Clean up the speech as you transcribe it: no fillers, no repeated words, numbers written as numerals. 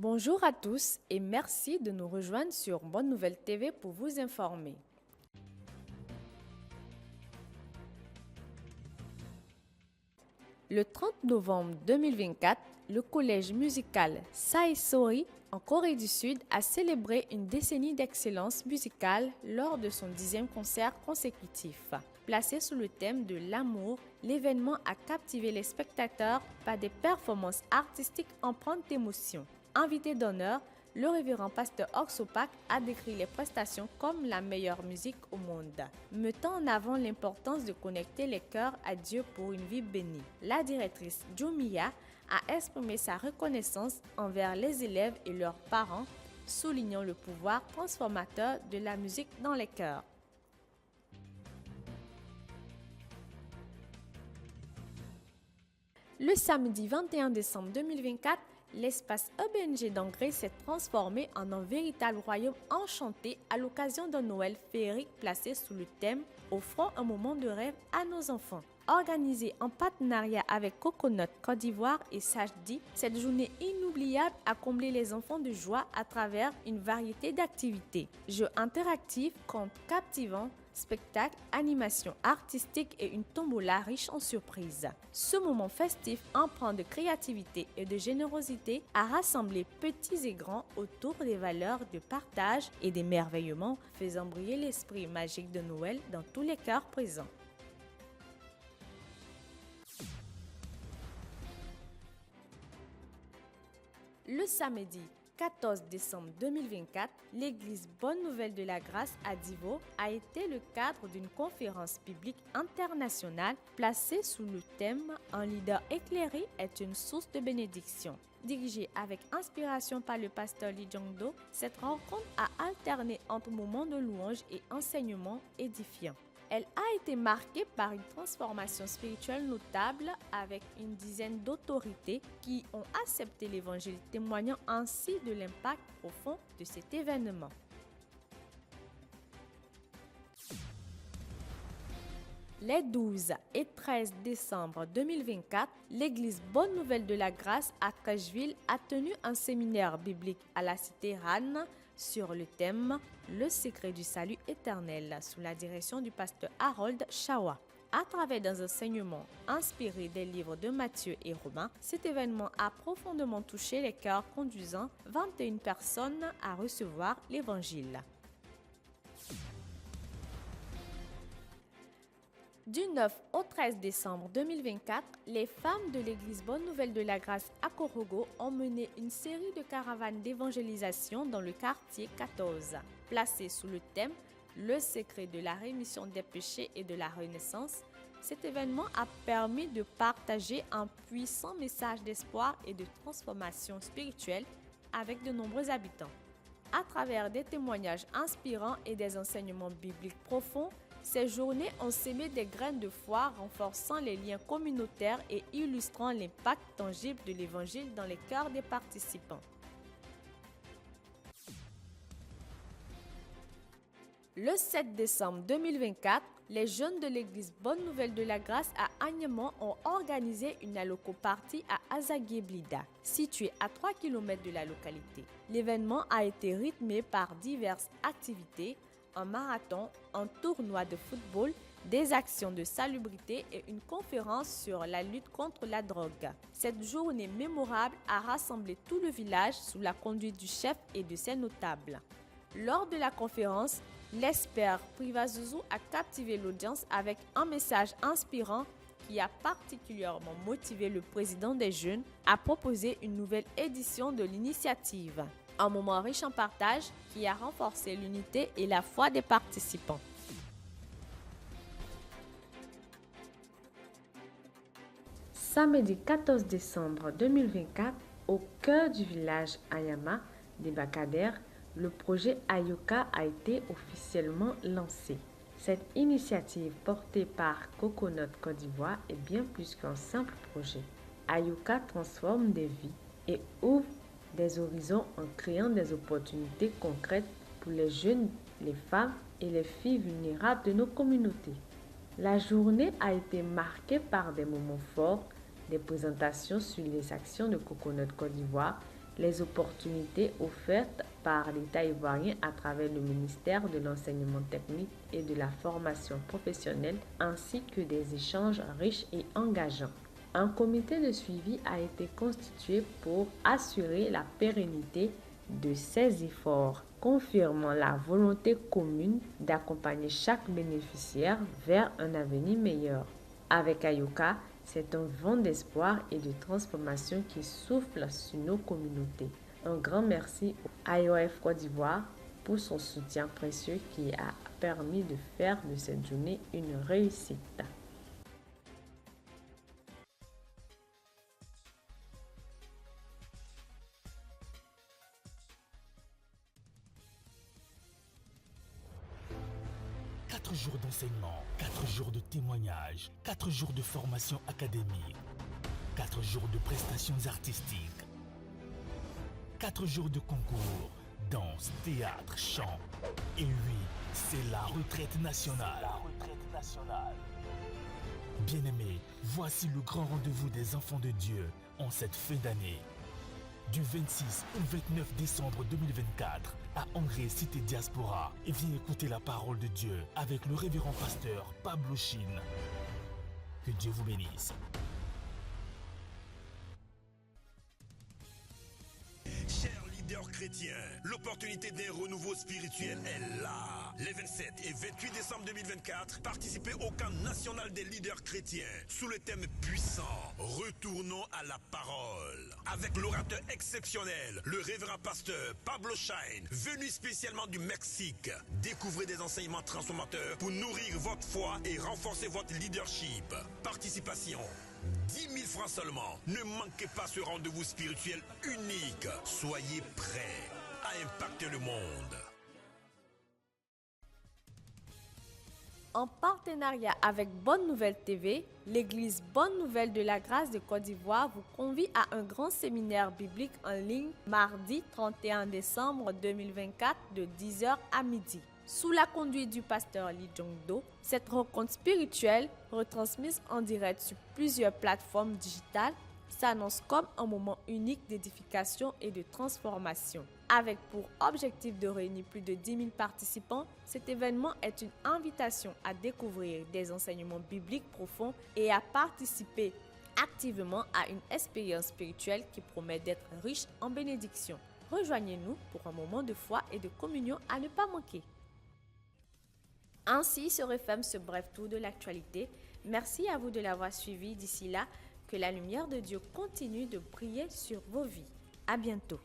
Bonjour à tous et merci de nous rejoindre sur Bonne Nouvelle TV pour vous informer. Le 30 novembre 2024, le collège musical Saesori en Corée du Sud a célébré une décennie d'excellence musicale lors de son 10e concert consécutif. Placé sous le thème de l'amour, l'événement a captivé les spectateurs par des performances artistiques empreintes d'émotion. Invité d'honneur, le révérend pasteur Oxopak a décrit les prestations comme la meilleure musique au monde, mettant en avant l'importance de connecter les cœurs à Dieu pour une vie bénie. La directrice Jumiya a exprimé sa reconnaissance envers les élèves et leurs parents, soulignant le pouvoir transformateur de la musique dans les cœurs. Le samedi 21 décembre 2024, l'espace EBNG d'Angré s'est transformé en un véritable royaume enchanté à l'occasion d'un Noël féerique placé sous le thème « Offrons un moment de rêve à nos enfants ». Organisée en partenariat avec Coconut Côte d'Ivoire et Sajdi, cette journée inoubliable a comblé les enfants de joie à travers une variété d'activités. Jeux interactifs, contes captivants, spectacles, animations artistiques et une tombola riche en surprises. Ce moment festif, empreint de créativité et de générosité, a rassemblé petits et grands autour des valeurs de partage et d'émerveillement, faisant briller l'esprit magique de Noël dans tous les cœurs présents. Le samedi 14 décembre 2024, l'église Bonne Nouvelle de la Grâce à Divo a été le cadre d'une conférence biblique internationale placée sous le thème « Un leader éclairé est une source de bénédiction ». Dirigée avec inspiration par le pasteur Lee Jong-do, cette rencontre a alterné entre moments de louange et enseignements édifiants. Elle a été marquée par une transformation spirituelle notable avec une dizaine d'autorités qui ont accepté l'évangile, témoignant ainsi de l'impact profond de cet événement. Les 12 et 13 décembre 2024, l'église Bonne Nouvelle de la Grâce à Cashville a tenu un séminaire biblique à la cité Rannes sur le thème « Le secret du salut éternel » sous la direction du pasteur Harold Shawa. À travers des enseignements inspirés des livres de Matthieu et Romains, cet événement a profondément touché les cœurs, conduisant 21 personnes à recevoir l'évangile. Du 9 au 13 décembre 2024, les femmes de l'église Bonne Nouvelle de la Grâce à Korogo ont mené une série de caravanes d'évangélisation dans le quartier 14. Placé sous le thème « Le secret de la rémission des péchés et de la renaissance », cet événement a permis de partager un puissant message d'espoir et de transformation spirituelle avec de nombreux habitants. À travers des témoignages inspirants et des enseignements bibliques profonds, ces journées ont sémé des graines de foi, renforçant les liens communautaires et illustrant l'impact tangible de l'Évangile dans les cœurs des participants. Le 7 décembre 2024, les jeunes de l'église Bonne Nouvelle de la Grâce à Agnemont ont organisé une alloco-party à Azaguieblida, située à 3 km de la localité. L'événement a été rythmé par diverses activités, un marathon, un tournoi de football, des actions de salubrité et une conférence sur la lutte contre la drogue. Cette journée mémorable a rassemblé tout le village sous la conduite du chef et de ses notables. Lors de la conférence, l'expert Privazouzou a captivé l'audience avec un message inspirant qui a particulièrement motivé le président des jeunes à proposer une nouvelle édition de l'initiative. Un moment riche en partage qui a renforcé l'unité et la foi des participants. Samedi 14 décembre 2024, au cœur du village Ayama des Bacadères, le projet Ayoka a été officiellement lancé. Cette initiative portée par Coconut Côte d'Ivoire est bien plus qu'un simple projet. Ayoka transforme des vies et ouvre des horizons en créant des opportunités concrètes pour les jeunes, les femmes et les filles vulnérables de nos communautés. La journée a été marquée par des moments forts, des présentations sur les actions de Coconut Côte d'Ivoire, Les opportunités offertes par l'État ivoirien à travers le ministère de l'Enseignement technique et de la formation professionnelle ainsi que des échanges riches et engageants. Un comité de suivi a été constitué pour assurer la pérennité de ces efforts, confirmant la volonté commune d'accompagner chaque bénéficiaire vers un avenir meilleur. Avec Ayoka, c'est un vent d'espoir et de transformation qui souffle sur nos communautés. Un grand merci à IOF Côte d'Ivoire pour son soutien précieux qui a permis de faire de cette journée une réussite. Quatre jours d'enseignement, 4 jours de témoignages, 4 jours de formation académique, 4 jours de prestations artistiques, 4 jours de concours, danse, théâtre, chant. Et oui, c'est la retraite nationale. Bien-aimés, voici le grand rendez-vous des enfants de Dieu en cette fin d'année. Du 26 au 29 décembre 2024 à Angré, Cité Diaspora, et viens écouter la parole de Dieu avec le révérend pasteur Pablo Chine. Que Dieu vous bénisse. Chers leaders chrétiens, l'opportunité d'un renouveau spirituel est là. Les 27 et 28 décembre 2024, participez au camp national des leaders chrétiens sous le thème puissant. Retournons à la parole. Avec l'orateur exceptionnel, le révérend pasteur Pablo Chine, venu spécialement du Mexique. Découvrez des enseignements transformateurs pour nourrir votre foi et renforcer votre leadership. Participation 10 000 francs seulement. Ne manquez pas ce rendez-vous spirituel unique. Soyez prêts à impacter le monde. En partenariat avec Bonne Nouvelle TV, l'Église Bonne Nouvelle de la Grâce de Côte d'Ivoire vous convie à un grand séminaire biblique en ligne mardi 31 décembre 2024 de 10h à midi. Sous la conduite du pasteur Lee Jong-do, cette rencontre spirituelle, retransmise en direct sur plusieurs plateformes digitales, s'annonce comme un moment unique d'édification et de transformation. Avec pour objectif de réunir plus de 10 000 participants, cet événement est une invitation à découvrir des enseignements bibliques profonds et à participer activement à une expérience spirituelle qui promet d'être riche en bénédictions. Rejoignez-nous pour un moment de foi et de communion à ne pas manquer. Ainsi se referme ce bref tour de l'actualité. Merci à vous de l'avoir suivi. D'ici là, que la lumière de Dieu continue de briller sur vos vies. À bientôt.